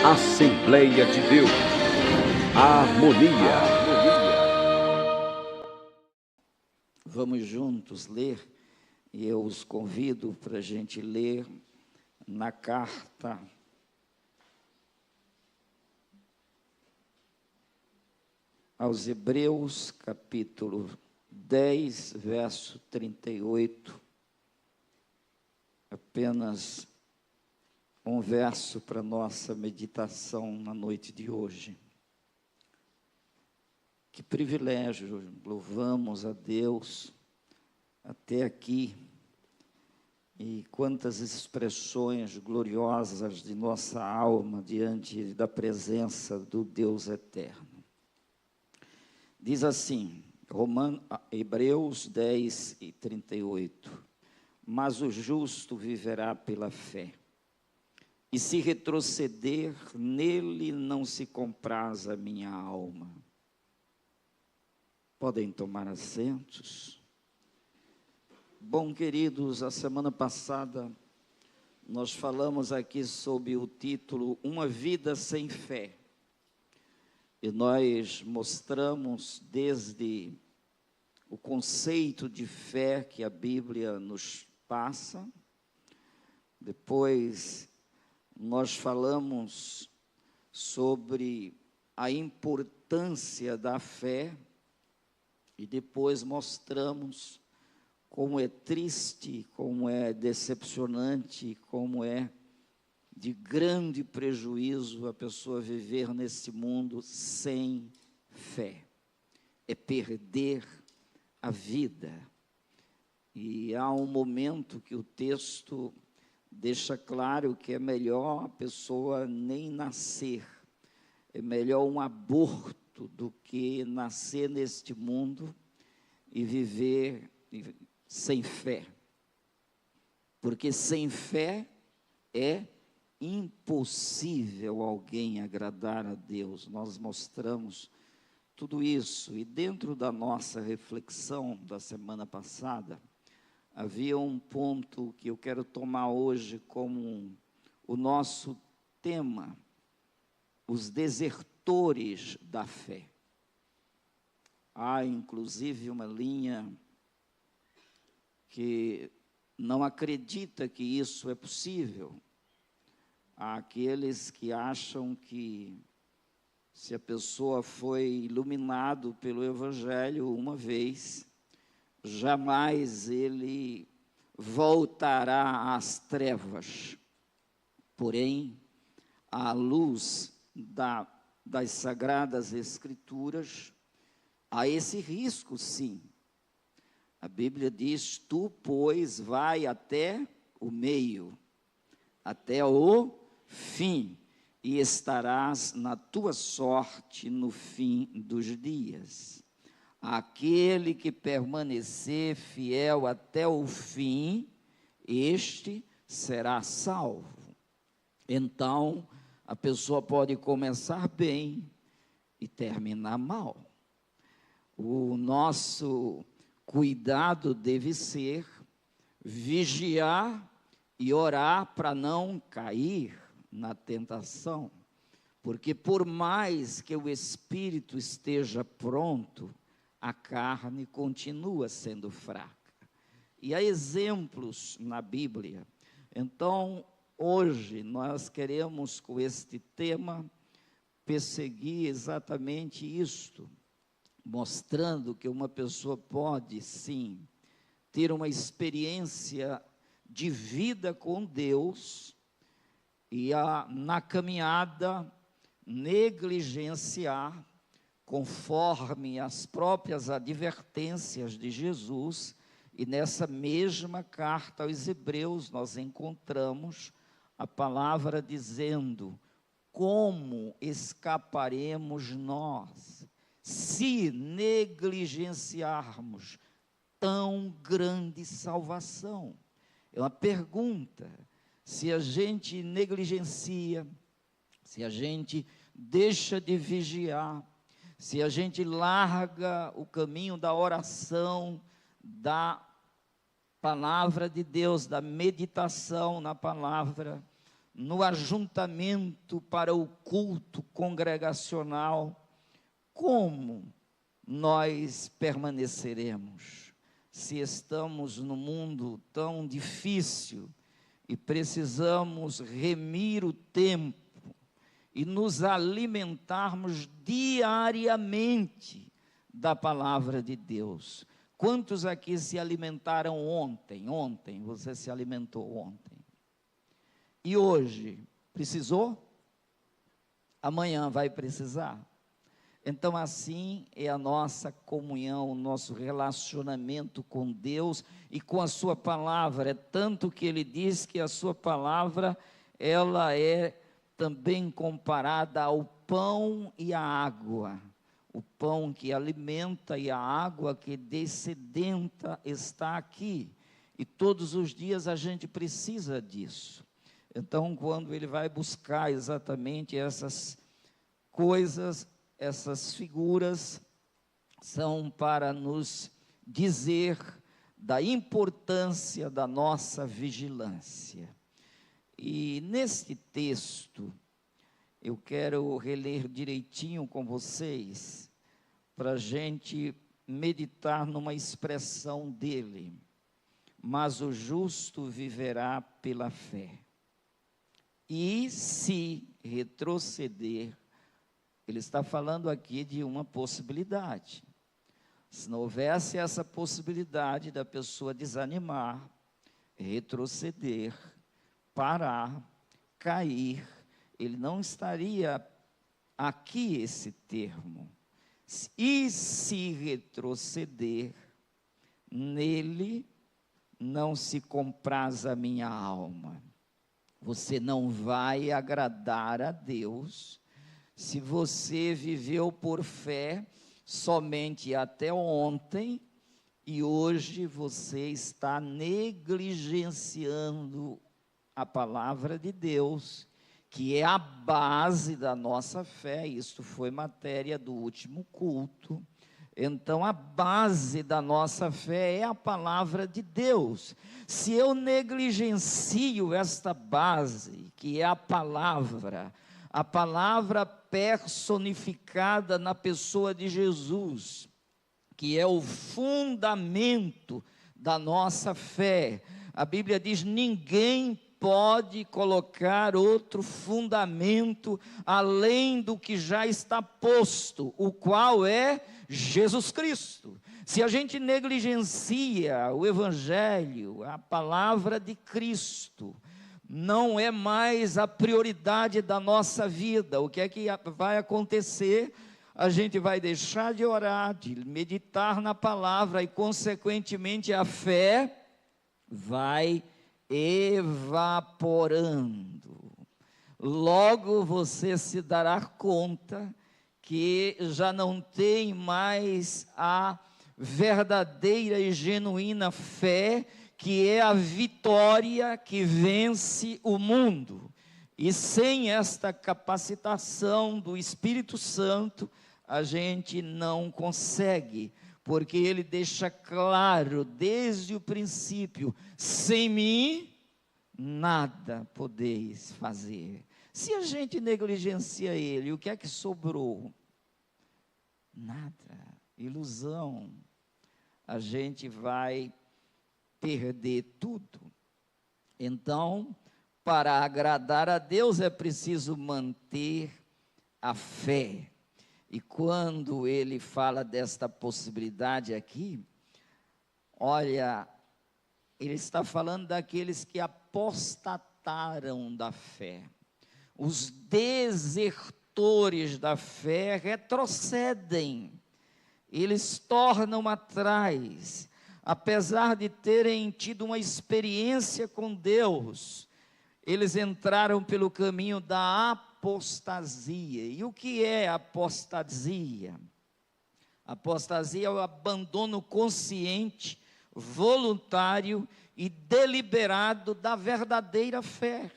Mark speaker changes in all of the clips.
Speaker 1: Assembleia de Deus, harmonia.
Speaker 2: Vamos juntos ler, e eu os convido para a gente ler na carta aos Hebreus, capítulo 10, verso 38, apenas um verso para nossa meditação na noite de hoje. Que privilégio, louvamos a Deus até aqui, e quantas expressões gloriosas de nossa alma diante da presença do Deus eterno. Diz assim, Hebreus 10 e 38, mas o justo viverá pela fé. E se retroceder, nele não se compraz a minha alma. Podem tomar assentos. Bom, queridos, a semana passada nós falamos aqui sobre o título Uma Vida Sem Fé. E nós mostramos desde o conceito de fé que a Bíblia nos passa. Depois nós falamos sobre a importância da fé e depois mostramos como é triste, como é decepcionante, como é de grande prejuízo a pessoa viver nesse mundo sem fé. É perder a vida. E há um momento que o texto deixa claro que é melhor a pessoa nem nascer, é melhor um aborto do que nascer neste mundo e viver sem fé, porque sem fé é impossível alguém agradar a Deus. Nós mostramos tudo isso, e dentro da nossa reflexão da semana passada, havia um ponto que eu quero tomar hoje como o nosso tema, os desertores da fé. Há inclusive uma linha que não acredita que isso é possível. Há aqueles que acham que se a pessoa foi iluminado pelo Evangelho uma vez, jamais ele voltará às trevas. Porém, à luz das Sagradas Escrituras, há esse risco, sim. A Bíblia diz, tu, pois, vai até o meio, até o fim, e estarás na tua sorte no fim dos dias. Aquele que permanecer fiel até o fim, este será salvo. Então, a pessoa pode começar bem e terminar mal. O nosso cuidado deve ser vigiar e orar para não cair na tentação, porque por mais que o espírito esteja pronto, a carne continua sendo fraca. E há exemplos na Bíblia. Então, hoje nós queremos com este tema perseguir exatamente isto, mostrando que uma pessoa pode, sim, ter uma experiência de vida com Deus e na caminhada negligenciar, conforme as próprias advertências de Jesus. E nessa mesma carta aos Hebreus nós encontramos a palavra dizendo: como escaparemos nós se negligenciarmos tão grande salvação? É uma pergunta. Se a gente negligencia, se a gente deixa de vigiar, se a gente larga o caminho da oração, da palavra de Deus, da meditação na palavra, no ajuntamento para o culto congregacional, como nós permaneceremos se estamos num mundo tão difícil e precisamos remir o tempo e nos alimentarmos diariamente da palavra de Deus? Quantos aqui se alimentaram ontem? Ontem, você se alimentou ontem. E hoje, precisou? Amanhã vai precisar? Então, assim é a nossa comunhão, o nosso relacionamento com Deus e com a sua palavra. É tanto que ele diz que a sua palavra, ela é também comparada ao pão e à água. O pão que alimenta e a água que dessedenta está aqui. E todos os dias a gente precisa disso. Então, quando ele vai buscar exatamente essas coisas, essas figuras, são para nos dizer da importância da nossa vigilância. E neste texto, eu quero reler direitinho com vocês, para a gente meditar numa expressão dele. Mas o justo viverá pela fé. E se retroceder, ele está falando aqui de uma possibilidade. Se não houvesse essa possibilidade da pessoa desanimar, retroceder, parar, cair, ele não estaria aqui esse termo. E se retroceder, nele não se compraz a minha alma. Você não vai agradar a Deus se você viveu por fé somente até ontem e hoje você está negligenciando a palavra de Deus, que é a base da nossa fé. Isso foi matéria do último culto. Então, a base da nossa fé é a palavra de Deus. Se eu negligencio esta base, que é a palavra personificada na pessoa de Jesus, que é o fundamento da nossa fé. A Bíblia diz: ninguém pode colocar outro fundamento além do que já está posto, o qual é Jesus Cristo. Se a gente negligencia o Evangelho, a palavra de Cristo, não é mais a prioridade da nossa vida. O que é que vai acontecer? A gente vai deixar de orar, de meditar na palavra e, consequentemente, a fé vai evaporando. Logo você se dará conta que já não tem mais a verdadeira e genuína fé, que é a vitória que vence o mundo. E sem esta capacitação do Espírito Santo, a gente não consegue, porque ele deixa claro desde o princípio: sem mim nada podeis fazer. Se a gente negligencia ele, o que é que sobrou? Nada, ilusão. A gente vai perder tudo. Então, para agradar a Deus é preciso manter a fé. E quando ele fala desta possibilidade aqui, olha, ele está falando daqueles que apostataram da fé. Os desertores da fé retrocedem, eles tornam atrás, apesar de terem tido uma experiência com Deus, eles entraram pelo caminho da apostasia. E o que é apostasia? Apostasia é o abandono consciente, voluntário e deliberado da verdadeira fé.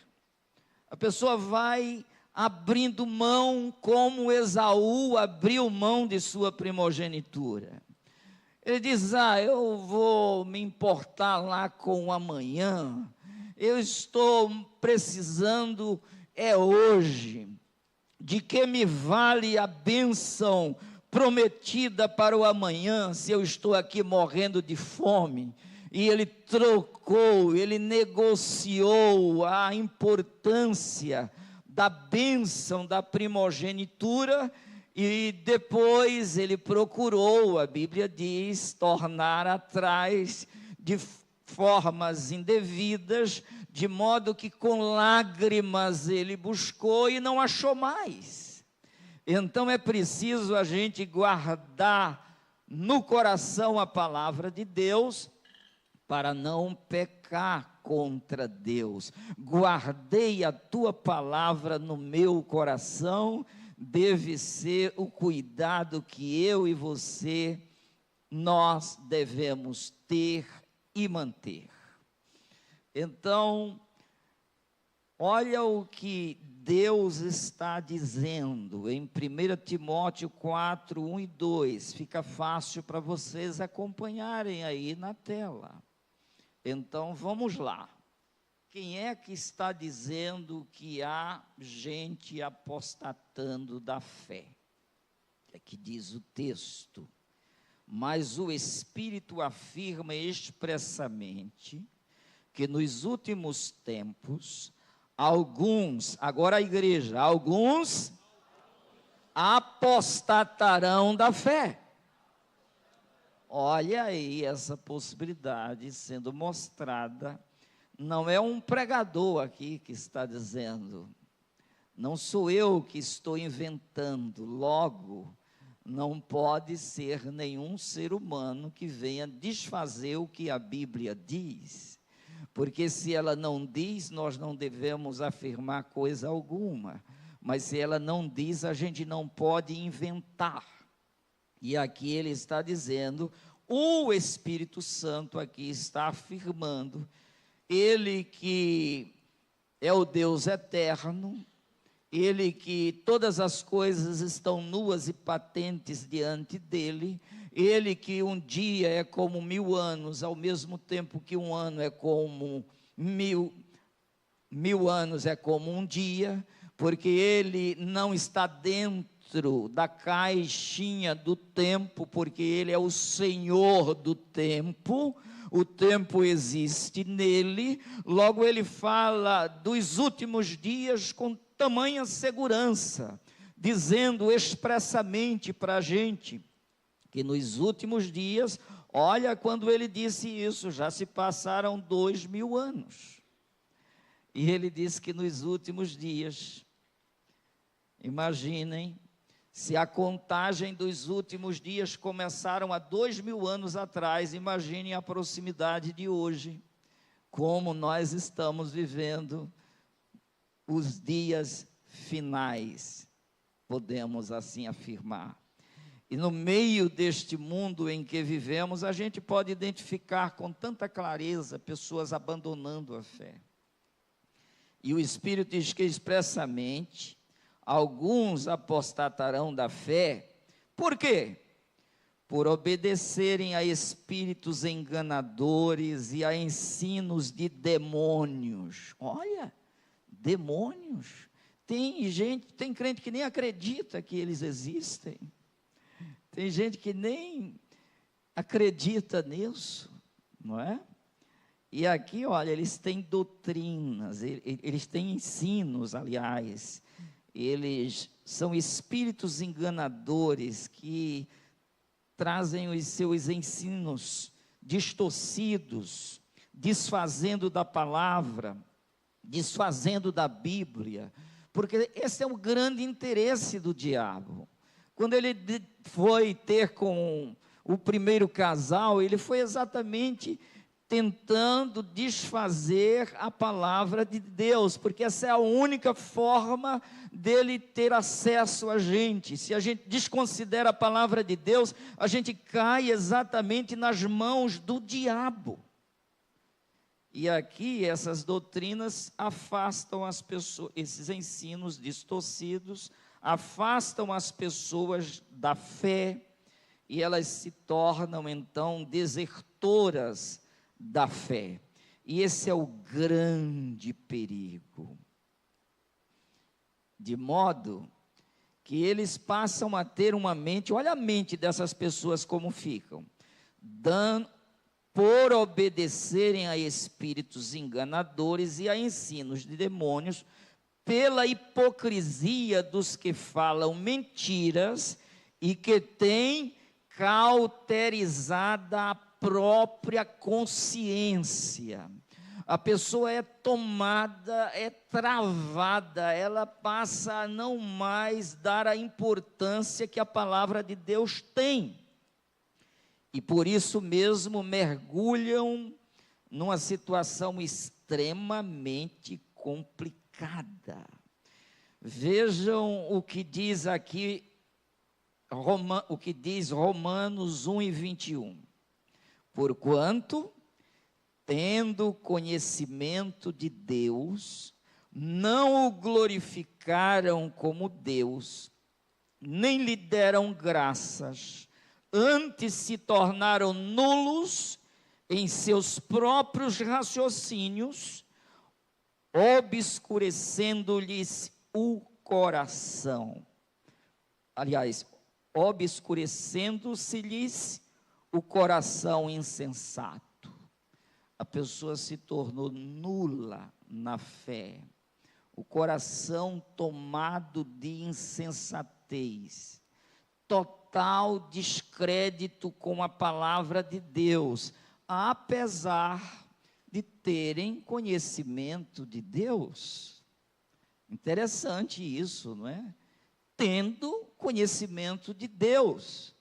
Speaker 2: A pessoa vai abrindo mão, como Esaú abriu mão de sua primogenitura. Ele diz: eu vou me importar lá com o amanhã, eu estou precisando hoje. De que me vale a bênção prometida para o amanhã, se eu estou aqui morrendo de fome? E ele trocou, ele negociou a importância da bênção da primogenitura, e depois ele procurou, a Bíblia diz, tornar atrás de formas indevidas, de modo que com lágrimas ele buscou e não achou mais. Então é preciso a gente guardar no coração a palavra de Deus, para não pecar contra Deus. Guardei a tua palavra no meu coração, deve ser o cuidado que eu e você, nós devemos ter e manter. Então, olha o que Deus está dizendo em 1 Timóteo 4, 1 e 2, fica fácil para vocês acompanharem aí na tela. Então, vamos lá. Quem é que está dizendo que há gente apostatando da fé? É que diz o texto. Mas o Espírito afirma expressamente que nos últimos tempos, alguns, agora a igreja, alguns apostatarão da fé. Olha aí essa possibilidade sendo mostrada. Não é um pregador aqui que está dizendo, não sou eu que estou inventando, logo, não pode ser nenhum ser humano que venha desfazer o que a Bíblia diz, porque se ela não diz, nós não devemos afirmar coisa alguma, mas se ela não diz, a gente não pode inventar. E aqui ele está dizendo, o Espírito Santo aqui está afirmando, ele que é o Deus eterno, ele que todas as coisas estão nuas e patentes diante dele, ele que um dia é como 1000 anos, ao mesmo tempo que um ano é como mil anos é como um dia, porque ele não está dentro da caixinha do tempo, porque ele é o Senhor do tempo, o tempo existe nele, logo ele fala dos últimos dias com tamanha segurança, dizendo expressamente para a gente, que nos últimos dias, olha quando ele disse isso, já se passaram 2000 anos, e ele disse que nos últimos dias, imaginem, se a contagem dos últimos dias começaram há 2000 anos atrás, imaginem a proximidade de hoje, como nós estamos vivendo os dias finais, podemos assim afirmar. E no meio deste mundo em que vivemos, a gente pode identificar com tanta clareza pessoas abandonando a fé. E o Espírito diz que expressamente, alguns apostatarão da fé. Por quê? Por obedecerem a espíritos enganadores e a ensinos de demônios. Olha, demônios. Tem crente que nem acredita que eles existem. Tem gente que nem acredita nisso, não é? E aqui, olha, eles têm doutrinas, eles têm ensinos, aliás. Eles são espíritos enganadores que trazem os seus ensinos distorcidos, desfazendo da palavra, desfazendo da Bíblia, porque esse é o grande interesse do diabo. Quando ele foi ter com o primeiro casal, ele foi exatamente tentando desfazer a palavra de Deus, porque essa é a única forma dele ter acesso a gente. Se a gente desconsidera a palavra de Deus, a gente cai exatamente nas mãos do diabo. E aqui essas doutrinas afastam as pessoas, esses ensinos distorcidos, afastam as pessoas da fé, e elas se tornam então desertoras da fé. E esse é o grande perigo. De modo que eles passam a ter uma mente, olha a mente dessas pessoas como ficam, por obedecerem a espíritos enganadores e a ensinos de demônios, pela hipocrisia dos que falam mentiras e que têm cauterizada a própria consciência. A pessoa é tomada, é travada, ela passa a não mais dar a importância que a palavra de Deus tem. E por isso mesmo mergulham numa situação extremamente complicada. Vejam o que diz aqui, o que diz Romanos 1:21. Porquanto, tendo conhecimento de Deus, não o glorificaram como Deus, nem lhe deram graças, antes se tornaram nulos em seus próprios raciocínios, obscurecendo-lhes o coração. Aliás, obscurecendo-se-lhes o coração insensato. A pessoa se tornou nula na fé, o coração tomado de insensatez, total descrédito com a palavra de Deus, apesar de terem conhecimento de Deus. Interessante isso, não é? Tendo conhecimento de Deus.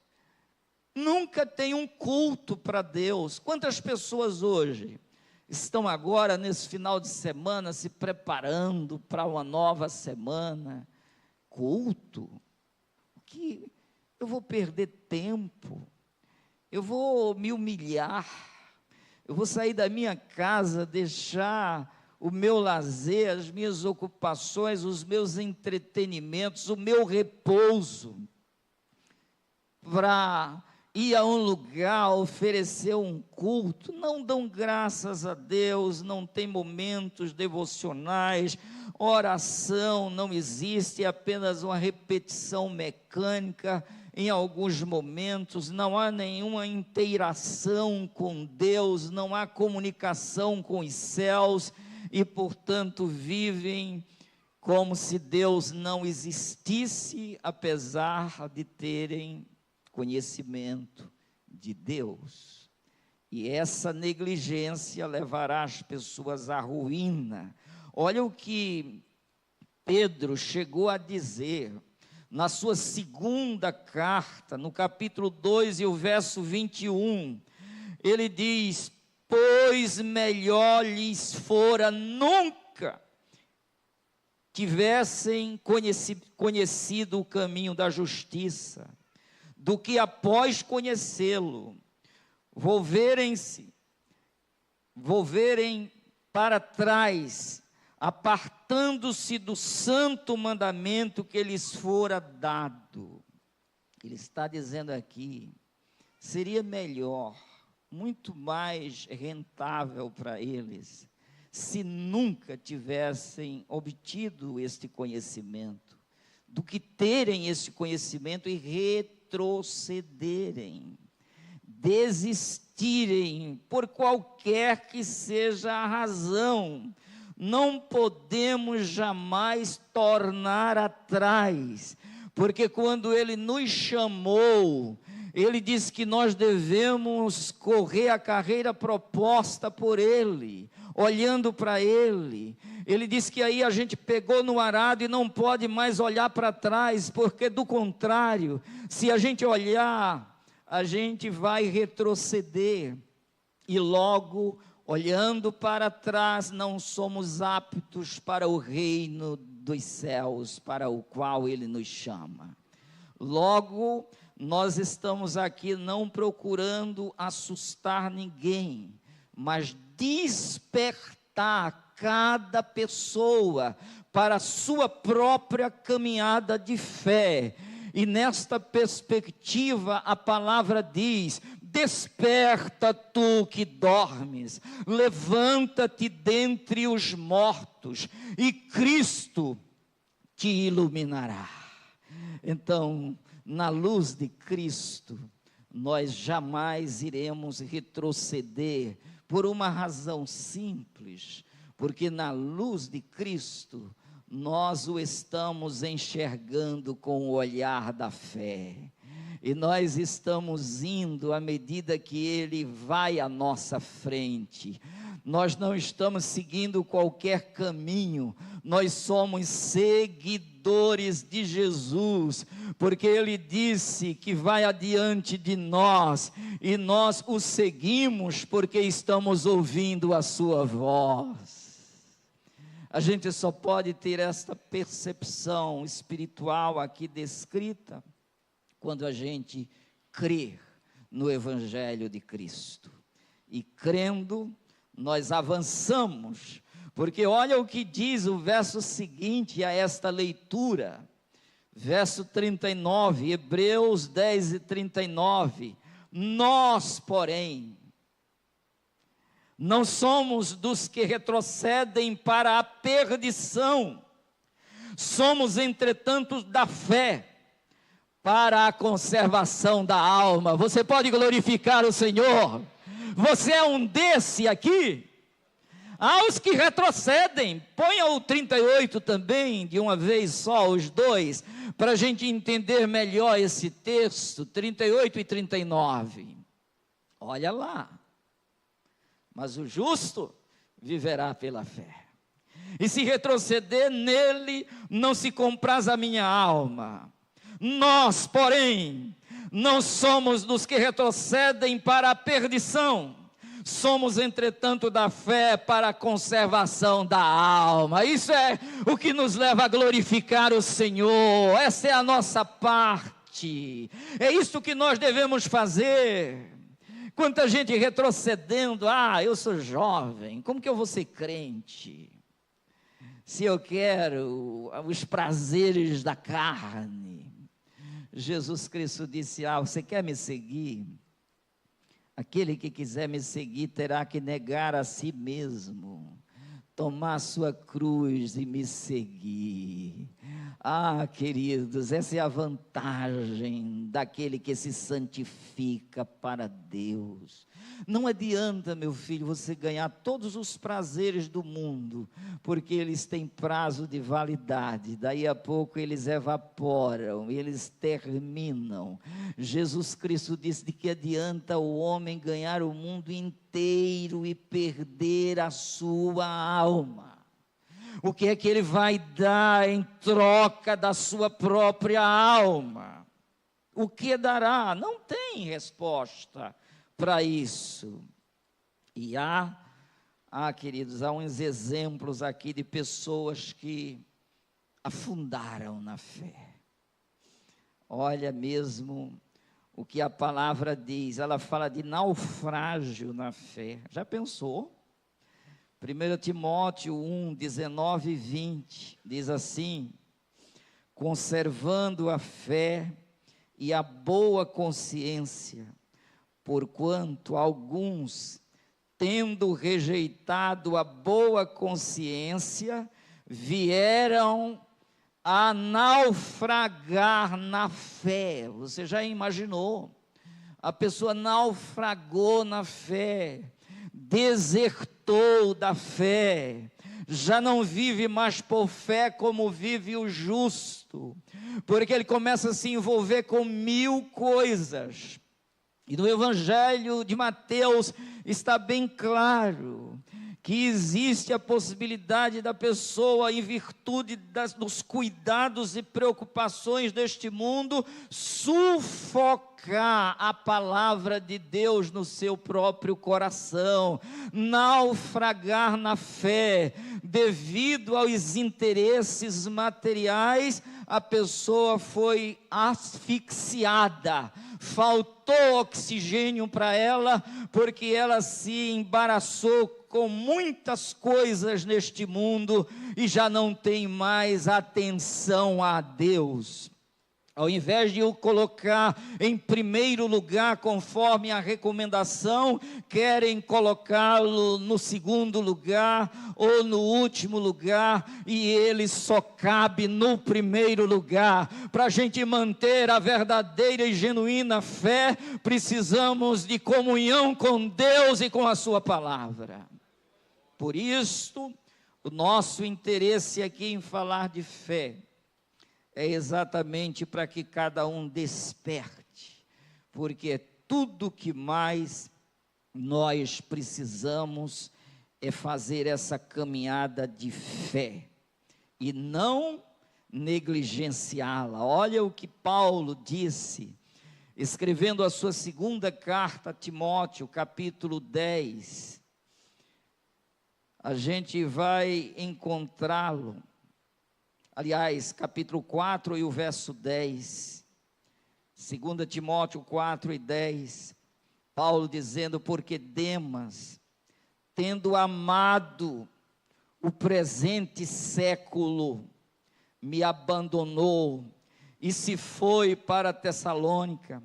Speaker 2: Nunca tem um culto para Deus. Quantas pessoas hoje estão agora, nesse final de semana, se preparando para uma nova semana? Culto? O que? Eu vou perder tempo, eu vou me humilhar, eu vou sair da minha casa, deixar o meu lazer, as minhas ocupações, os meus entretenimentos, o meu repouso, para ir a um lugar, oferecer um culto. Não dão graças a Deus, não tem momentos devocionais, oração não existe, é apenas uma repetição mecânica. Em alguns momentos não há nenhuma inteiração com Deus, não há comunicação com os céus, e portanto vivem como se Deus não existisse, apesar de terem conhecimento de Deus. E essa negligência levará as pessoas à ruína. Olha o que Pedro chegou a dizer na sua segunda carta, no capítulo 2 e o verso 21, ele diz: pois melhor lhes fora nunca tivessem conhecido o caminho da justiça, do que após conhecê-lo, volverem para trás, apartando-se do santo mandamento que lhes fora dado. Ele está dizendo aqui, seria melhor, muito mais rentável para eles, se nunca tivessem obtido este conhecimento, do que terem esse conhecimento e retrocederem, desistirem, por qualquer que seja a razão. Não podemos jamais tornar atrás, porque quando Ele nos chamou, Ele disse que nós devemos correr a carreira proposta por Ele, olhando para Ele. Ele disse que aí a gente pegou no arado e não pode mais olhar para trás, porque do contrário, se a gente olhar, a gente vai retroceder, e logo, olhando para trás, não somos aptos para o reino dos céus, para o qual Ele nos chama. Logo, nós estamos aqui não procurando assustar ninguém, mas despertar cada pessoa para a sua própria caminhada de fé. E nesta perspectiva, a palavra diz: Desperta tu que dormes, levanta-te dentre os mortos, e Cristo te iluminará. Então, na luz de Cristo, nós jamais iremos retroceder, por uma razão simples, porque na luz de Cristo, nós o estamos enxergando com o olhar da fé, e nós estamos indo à medida que Ele vai à nossa frente. Nós não estamos seguindo qualquer caminho, nós somos seguidores de Jesus, porque Ele disse que vai adiante de nós, e nós o seguimos porque estamos ouvindo a sua voz. A gente só pode ter esta percepção espiritual aqui descrita, quando a gente crer no Evangelho de Cristo. E crendo, nós avançamos, porque olha o que diz o verso seguinte a esta leitura, verso 39, Hebreus 10 e 39, nós, porém, não somos dos que retrocedem para a perdição, somos, entretanto, da fé, para a conservação da alma. Você pode glorificar o Senhor? Você é um desse aqui? Aos que retrocedem, ponha o 38 também, de uma vez só, os dois, para a gente entender melhor esse texto, 38 e 39. Olha lá. Mas o justo viverá pela fé. E se retroceder nele, não se compraz a minha alma. Nós, porém, não somos dos que retrocedem para a perdição, somos, entretanto, da fé para a conservação da alma. Isso é o que nos leva a glorificar o Senhor, essa é a nossa parte, é isso que nós devemos fazer. Quanta gente retrocedendo, eu sou jovem, como que eu vou ser crente? Se eu quero os prazeres da carne. Jesus Cristo disse, você quer me seguir? Aquele que quiser me seguir terá que negar a si mesmo, tomar a sua cruz e me seguir. Queridos, essa é a vantagem daquele que se santifica para Deus. Não adianta, meu filho, você ganhar todos os prazeres do mundo, porque eles têm prazo de validade, daí a pouco eles evaporam, eles terminam. Jesus Cristo disse de que adianta o homem ganhar o mundo inteiro e perder a sua alma. O que é que ele vai dar em troca da sua própria alma? O que dará? Não tem resposta para isso. E queridos, há uns exemplos aqui de pessoas que afundaram na fé. Olha mesmo o que a palavra diz, ela fala de naufrágio na fé. Já pensou? 1 Timóteo 1, 19 e 20, diz assim, conservando a fé e a boa consciência, porquanto alguns, tendo rejeitado a boa consciência, vieram a naufragar na fé. Você já imaginou? A pessoa naufragou na fé, desertou da fé, já não vive mais por fé como vive o justo, porque ele começa a se envolver com 1000 coisas. E no Evangelho de Mateus está bem claro que existe a possibilidade da pessoa, em virtude dos cuidados e preocupações deste mundo, sufocar a palavra de Deus no seu próprio coração, naufragar na fé, devido aos interesses materiais, a pessoa foi asfixiada, faltou oxigênio para ela, porque ela se embaraçou com muitas coisas neste mundo e já não tem mais atenção a Deus. Ao invés de o colocar em primeiro lugar, conforme a recomendação, querem colocá-lo no segundo lugar ou no último lugar, e ele só cabe no primeiro lugar. Para a gente manter a verdadeira e genuína fé, precisamos de comunhão com Deus e com a sua palavra. Por isso, o nosso interesse aqui em falar de fé é exatamente para que cada um desperte, porque tudo que mais nós precisamos é fazer essa caminhada de fé e não negligenciá-la. Olha o que Paulo disse, escrevendo a sua segunda carta a Timóteo, capítulo 10. A gente vai encontrá-lo. Aliás, capítulo 4 e o verso 10, 2 Timóteo 4 e 10, Paulo dizendo: porque Demas, tendo amado o presente século, me abandonou e se foi para Tessalônica,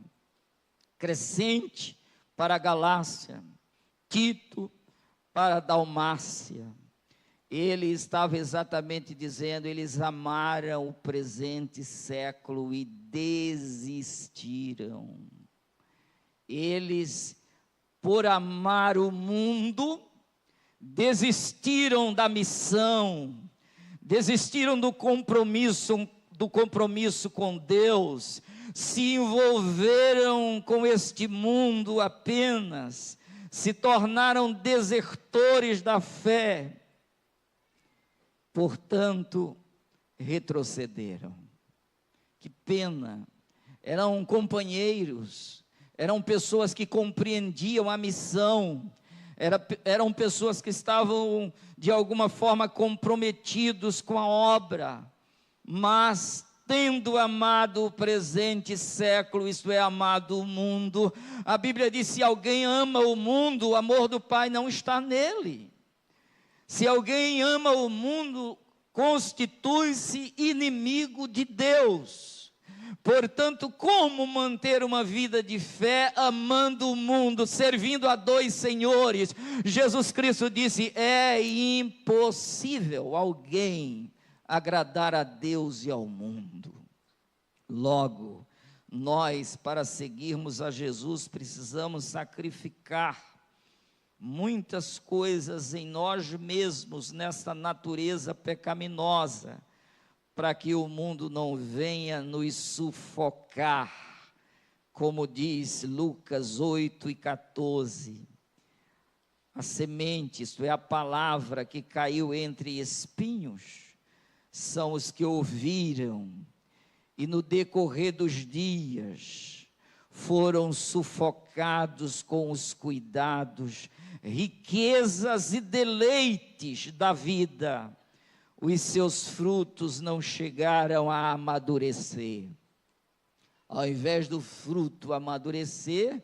Speaker 2: Crescente para a Galácia, Tito para a Dalmácia. Ele estava exatamente dizendo, eles amaram o presente século e desistiram. Eles, por amar o mundo, desistiram da missão, desistiram do compromisso com Deus, se envolveram com este mundo apenas, se tornaram desertores da fé. Portanto, retrocederam. Que pena, eram companheiros, eram pessoas que compreendiam a missão, eram pessoas que estavam de alguma forma comprometidos com a obra, mas tendo amado o presente século, isto é, amado o mundo, a Bíblia diz: se alguém ama o mundo, o amor do Pai não está nele. Se alguém ama o mundo, constitui-se inimigo de Deus. Portanto, como manter uma vida de fé amando o mundo, servindo a dois senhores? Jesus Cristo disse: é impossível alguém agradar a Deus e ao mundo. Logo, nós, para seguirmos a Jesus, precisamos sacrificar muitas coisas em nós mesmos, nessa natureza pecaminosa, para que o mundo não venha nos sufocar, como diz Lucas 8 e 14, a semente, isto é, a palavra que caiu entre espinhos, são os que ouviram, e no decorrer dos dias, foram sufocados com os cuidados, riquezas e deleites da vida. Os seus frutos não chegaram a amadurecer. Ao invés do fruto amadurecer,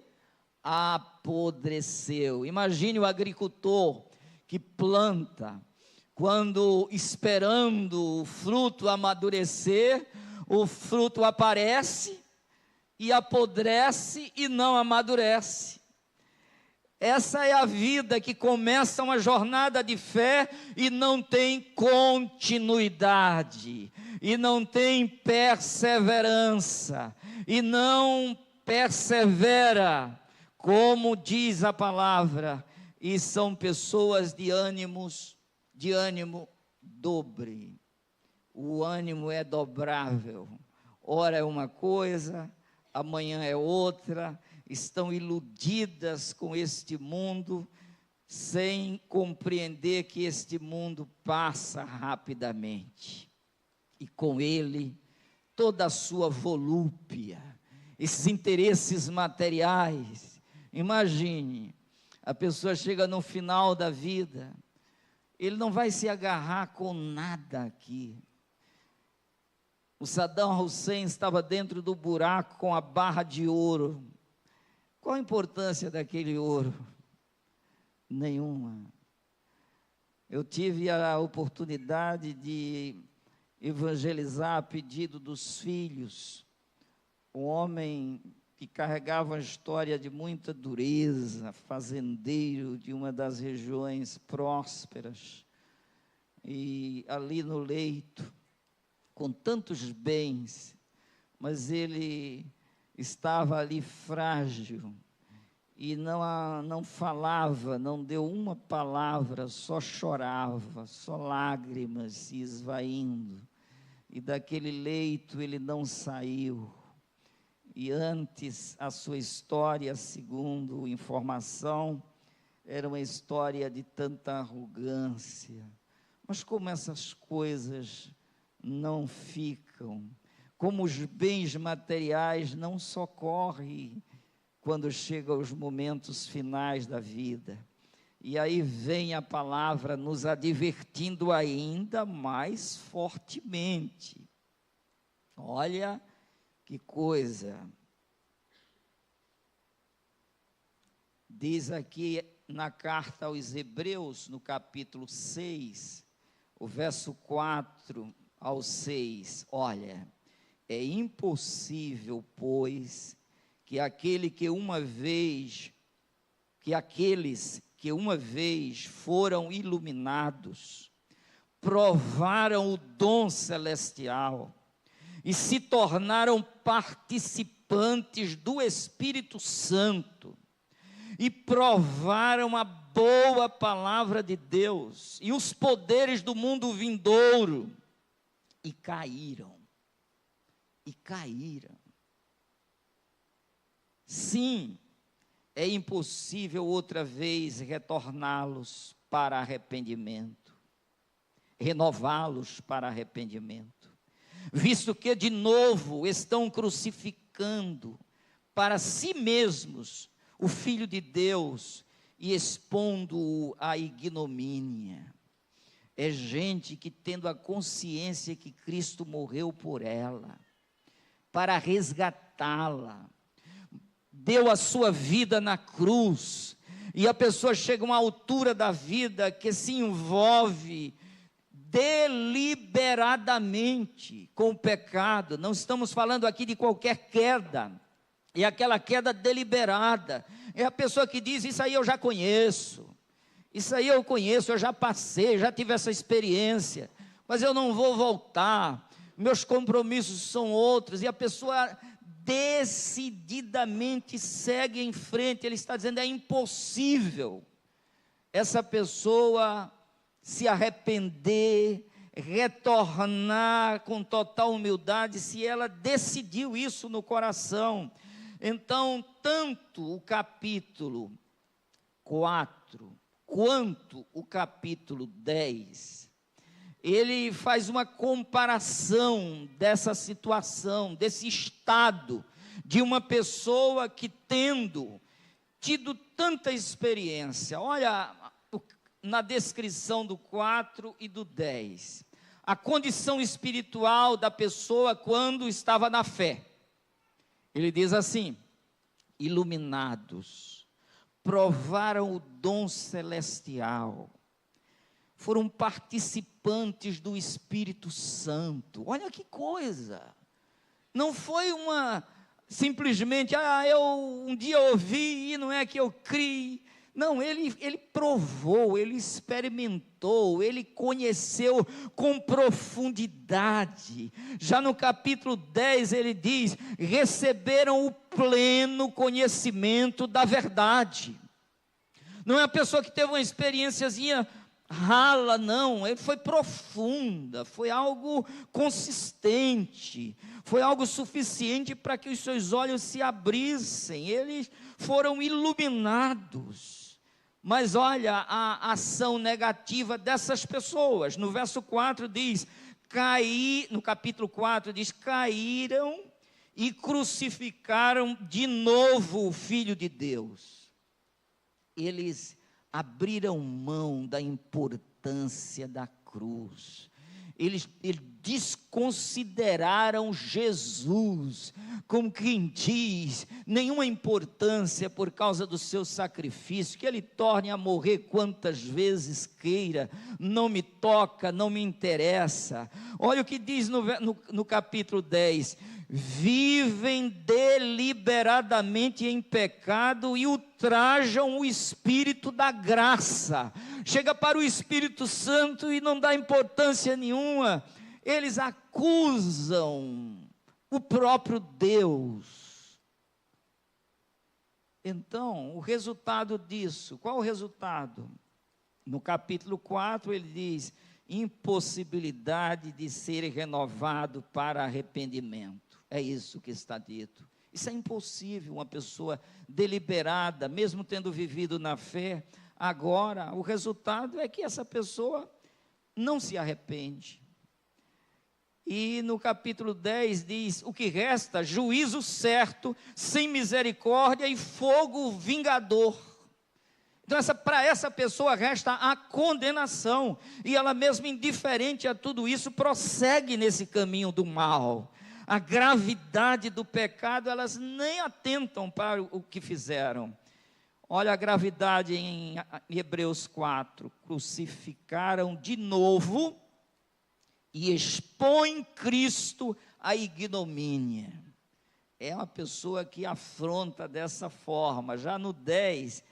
Speaker 2: apodreceu. Imagine o agricultor que planta, quando esperando o fruto amadurecer, o fruto aparece e apodrece e não amadurece. Essa é a vida que começa uma jornada de fé e não tem continuidade, e não tem perseverança, e não persevera, como diz a palavra, e são pessoas de ânimo dobre. O ânimo é dobrável, ora é uma coisa, amanhã é outra. Estão iludidas com este mundo, sem compreender que este mundo passa rapidamente, e com ele toda a sua volúpia, esses interesses materiais. Imagine, a pessoa chega no final da vida, ele não vai se agarrar com nada aqui. O Saddam Hussein estava dentro do buraco com a barra de ouro. Qual a importância daquele ouro? Nenhuma. Eu tive a oportunidade de evangelizar a pedido dos filhos um homem que carregava uma história de muita dureza, fazendeiro de uma das regiões prósperas, e ali no leito, com tantos bens, mas ele estava ali frágil, e não falava, não deu uma palavra, só chorava, só lágrimas se esvaindo, e daquele leito ele não saiu. E antes, a sua história, segundo informação, era uma história de tanta arrogância. Mas como essas coisas não ficam, como os bens materiais não socorrem quando chegam os momentos finais da vida. E aí vem a palavra nos advertindo ainda mais fortemente. Olha que coisa. Diz aqui na carta aos Hebreus, no capítulo 6, o verso 4 ao 6, olha, é impossível, pois, que aqueles que uma vez foram iluminados, provaram o dom celestial e se tornaram participantes do Espírito Santo, e provaram a boa palavra de Deus e os poderes do mundo vindouro, e caíram. Sim, é impossível outra vez retorná-los para arrependimento, renová-los para arrependimento, visto que de novo estão crucificando para si mesmos o Filho de Deus e expondo-o à ignomínia. É gente que, tendo a consciência que Cristo morreu por ela, para resgatá-la, deu a sua vida na cruz, e a pessoa chega a uma altura da vida que se envolve deliberadamente com o pecado. Não estamos falando aqui de qualquer queda, é aquela queda deliberada. É a pessoa que diz: isso aí eu já conheço, eu já passei, já tive essa experiência, mas eu não vou voltar, meus compromissos são outros. E a pessoa decididamente segue em frente. Ele está dizendo: é impossível essa pessoa se arrepender, retornar com total humildade, se ela decidiu isso no coração. Então, tanto o capítulo 4 quanto o capítulo 10, ele faz uma comparação dessa situação, desse estado de uma pessoa que, tendo tido tanta experiência, olha na descrição do 4 e do 10, a condição espiritual da pessoa quando estava na fé. Ele diz assim: iluminados, provaram o dom celestial, foram participantes do Espírito Santo. Olha que coisa! Não foi simplesmente, eu um dia ouvi e não é que eu criei. Não, ele provou, ele experimentou, ele conheceu com profundidade. Já no capítulo 10 ele diz: receberam o pleno conhecimento da verdade. Não é a pessoa que teve uma experiênciazinha rala, não, ele foi profunda, foi algo consistente, foi algo suficiente para que os seus olhos se abrissem. Eles foram iluminados. Mas olha a ação negativa dessas pessoas. No verso 4 diz, no capítulo 4 diz: caíram e crucificaram de novo o Filho de Deus. Eles abriram mão da importância da cruz. Eles desconsideraram Jesus, como quem diz, nenhuma importância por causa do seu sacrifício, que ele torne a morrer quantas vezes queira, não me toca, não me interessa. Olha o que diz no capítulo 10, vivem deliberadamente em pecado e ultrajam o Espírito da graça. Chega para o Espírito Santo e não dá importância nenhuma. Eles acusam o próprio Deus. Então, o resultado disso, qual o resultado? No capítulo 4 ele diz: impossibilidade de ser renovado para arrependimento. É isso que está dito. Isso é impossível, uma pessoa deliberada, mesmo tendo vivido na fé, agora o resultado é que essa pessoa não se arrepende. E no capítulo 10 diz: o que resta, juízo certo, sem misericórdia e fogo vingador. Então, para essa pessoa resta a condenação, e ela mesmo indiferente a tudo isso, prossegue nesse caminho do mal. A gravidade do pecado, elas nem atentam para o que fizeram. Olha a gravidade em Hebreus 4, crucificaram de novo e expõem Cristo à ignomínia. É uma pessoa que afronta dessa forma. Já no 10,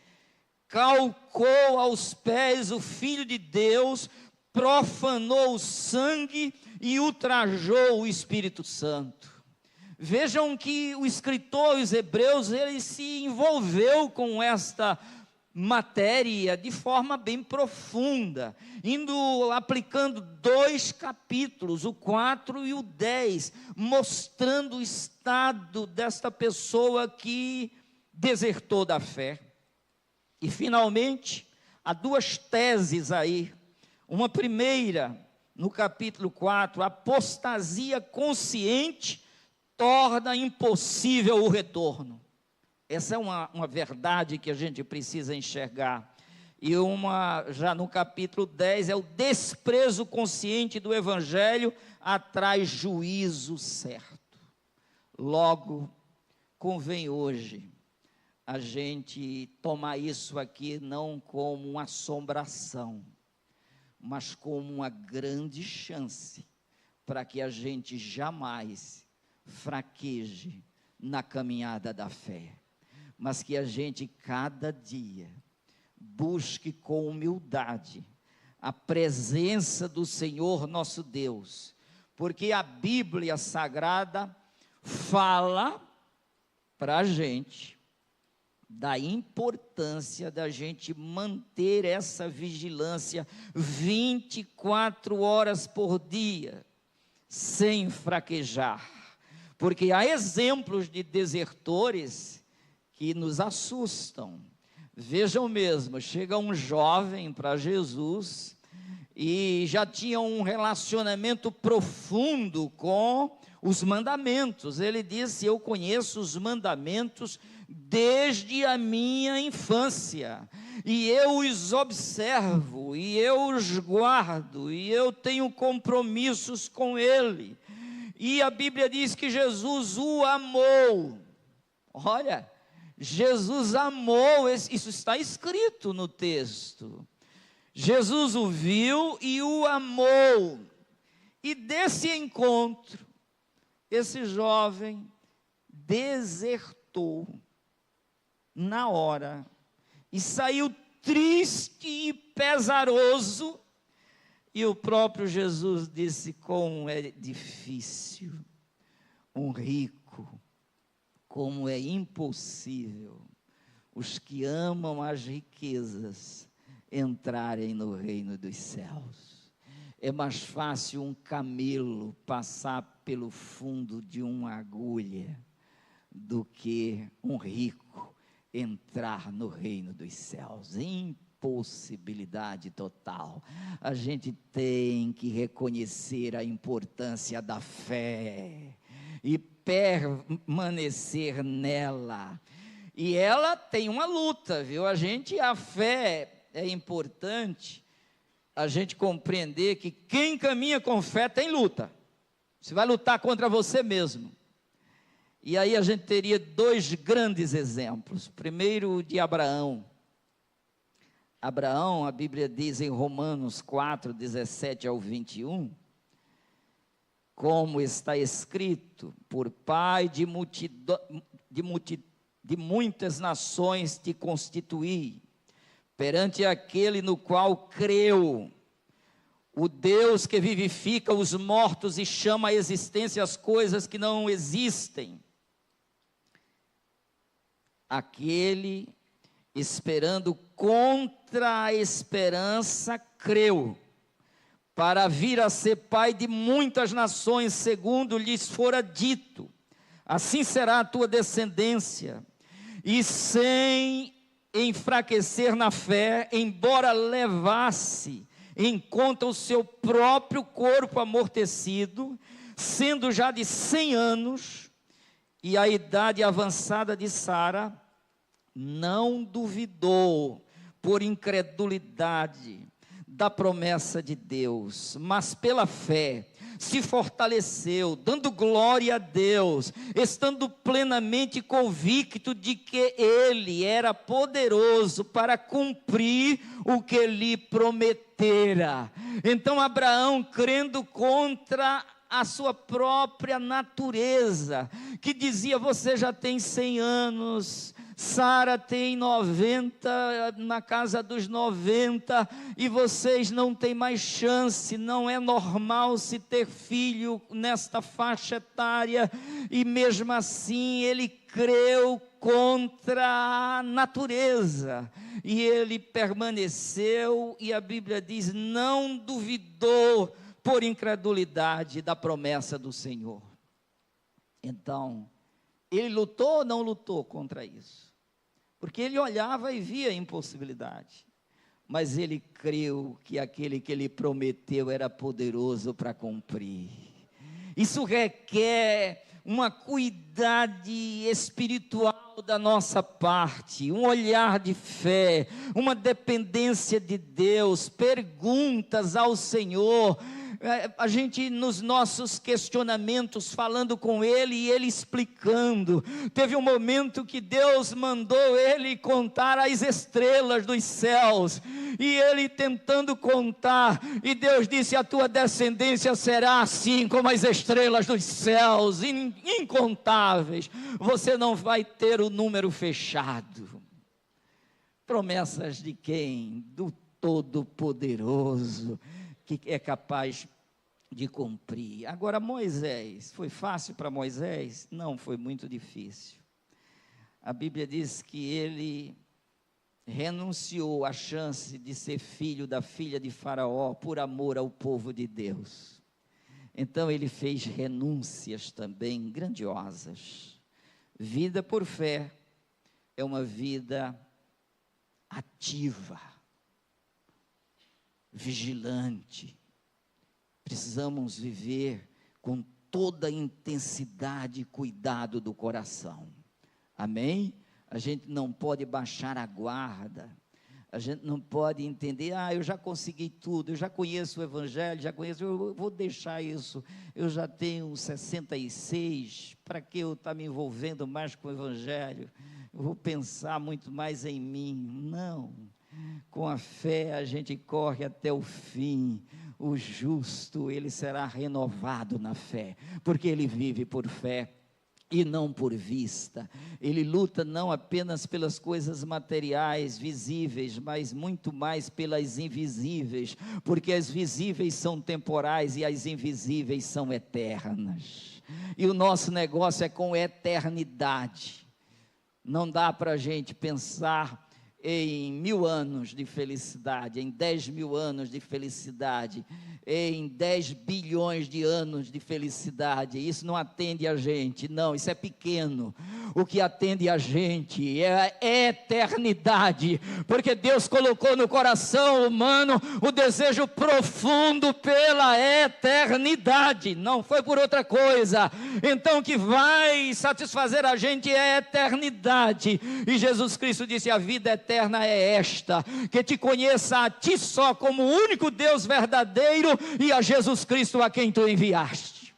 Speaker 2: calcou aos pés o Filho de Deus, profanou o sangue e ultrajou o Espírito Santo. Vejam que o escritor, os hebreus, ele se envolveu com esta matéria de forma bem profunda, aplicando 2 capítulos, o 4 e o 10, mostrando o estado desta pessoa que desertou da fé. E finalmente, há 2 teses aí. Uma primeira, no capítulo 4, apostasia consciente torna impossível o retorno. Essa é uma verdade que a gente precisa enxergar. E já no capítulo 10, é o desprezo consciente do Evangelho atrai juízo certo. Logo, convém hoje a gente tomar isso aqui não como uma assombração, mas como uma grande chance para que a gente jamais fraqueje na caminhada da fé, mas que a gente cada dia busque com humildade a presença do Senhor nosso Deus, porque a Bíblia Sagrada fala para a gente da importância da gente manter essa vigilância 24 horas por dia, sem fraquejar, porque há exemplos de desertores que nos assustam. Vejam mesmo, chega um jovem para Jesus e já tinha um relacionamento profundo com os mandamentos. Ele disse: eu conheço os mandamentos desde a minha infância, e eu os observo, e eu os guardo, e eu tenho compromissos com ele. E a Bíblia diz que Jesus o amou. Olha, Jesus amou, isso está escrito no texto. Jesus o viu e o amou. E desse encontro, esse jovem desertou na hora e saiu triste e pesaroso. E o próprio Jesus disse: como é difícil um rico, como é impossível os que amam as riquezas entrarem no reino dos céus. É mais fácil um camelo passar pelo fundo de uma agulha do que um rico entrar no reino dos céus. Impossibilidade total. A gente tem que reconhecer a importância da fé e permanecer nela. E ela tem uma luta, viu? A fé é importante a gente compreender que quem caminha com fé tem luta. Você vai lutar contra você mesmo. E aí a gente teria 2 grandes exemplos. Primeiro, o de Abraão. Abraão, a Bíblia diz em Romanos 4, 17 ao 21, como está escrito, por pai de muitas nações te constituí, perante aquele no qual creu, o Deus que vivifica os mortos e chama à existência as coisas que não existem. Aquele, esperando contra a esperança, creu, para vir a ser pai de muitas nações, segundo lhes fora dito, assim será a tua descendência. E sem enfraquecer na fé, embora levasse em conta o seu próprio corpo amortecido, sendo já de 100 anos, e a idade avançada de Sara, não duvidou por incredulidade da promessa de Deus, mas pela fé se fortaleceu, dando glória a Deus, estando plenamente convicto de que Ele era poderoso para cumprir o que lhe prometera. Então Abraão, crendo contra a sua própria natureza, que dizia: você já tem 100 anos, Sara tem 90, na casa dos 90, e vocês não têm mais chance, não é normal se ter filho nesta faixa etária, e mesmo assim ele creu contra a natureza, e ele permaneceu, e a Bíblia diz, não duvidou por incredulidade da promessa do Senhor. Então, ele lutou ou não lutou contra isso? Porque ele olhava e via a impossibilidade, mas ele creu que aquele que ele prometeu era poderoso para cumprir. Isso requer uma cuidade espiritual da nossa parte, um olhar de fé, uma dependência de Deus, perguntas ao Senhor, a gente nos nossos questionamentos falando com ele e ele explicando. Teve um momento que Deus mandou ele contar as estrelas dos céus, e ele tentando contar, e Deus disse: a tua descendência será assim como as estrelas dos céus, incontáveis, você não vai ter o número fechado. Promessas de quem? Do Todo-Poderoso, que é capaz de cumprir. Agora, Moisés, foi fácil para Moisés? Não, foi muito difícil. A Bíblia diz que ele renunciou à chance de ser filho da filha de Faraó por amor ao povo de Deus. Então ele fez renúncias também grandiosas. Vida por fé é uma vida ativa, vigilante. Precisamos viver com toda a intensidade e cuidado do coração. Amém? A gente não pode baixar a guarda. A gente não pode entender: eu já consegui tudo, eu já conheço o Evangelho, eu vou deixar isso, eu já tenho 66, para que eu estar me envolvendo mais com o Evangelho? Eu vou pensar muito mais em mim. Não. Com a fé a gente corre até o fim. O justo, ele será renovado na fé, porque ele vive por fé e não por vista. Ele luta não apenas pelas coisas materiais, visíveis, mas muito mais pelas invisíveis, porque as visíveis são temporais e as invisíveis são eternas. E o nosso negócio é com eternidade. Não dá para a gente pensar em 1000 anos de felicidade, em 10.000 anos de felicidade, em 10 bilhões de anos de felicidade. Isso não atende a gente, não, isso é pequeno. O que atende a gente é a eternidade, porque Deus colocou no coração humano o desejo profundo pela eternidade, não foi por outra coisa. Então o que vai satisfazer a gente é a eternidade, e Jesus Cristo disse: a vida eterna é esta, que te conheça a ti só como o único Deus verdadeiro, e a Jesus Cristo a quem tu enviaste.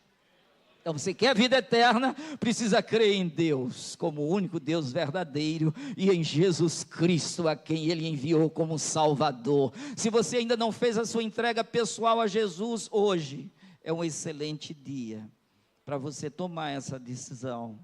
Speaker 2: Então você quer vida eterna, precisa crer em Deus como o único Deus verdadeiro, e em Jesus Cristo a quem Ele enviou como Salvador. Se você ainda não fez a sua entrega pessoal a Jesus hoje, é um excelente dia para você tomar essa decisão.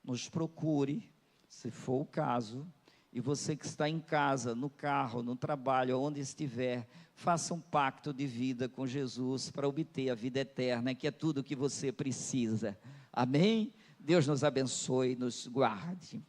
Speaker 2: Nos procure, se for o caso, e você que está em casa, no carro, no trabalho, onde estiver, faça um pacto de vida com Jesus para obter a vida eterna, que é tudo o que você precisa. Amém? Deus nos abençoe e nos guarde.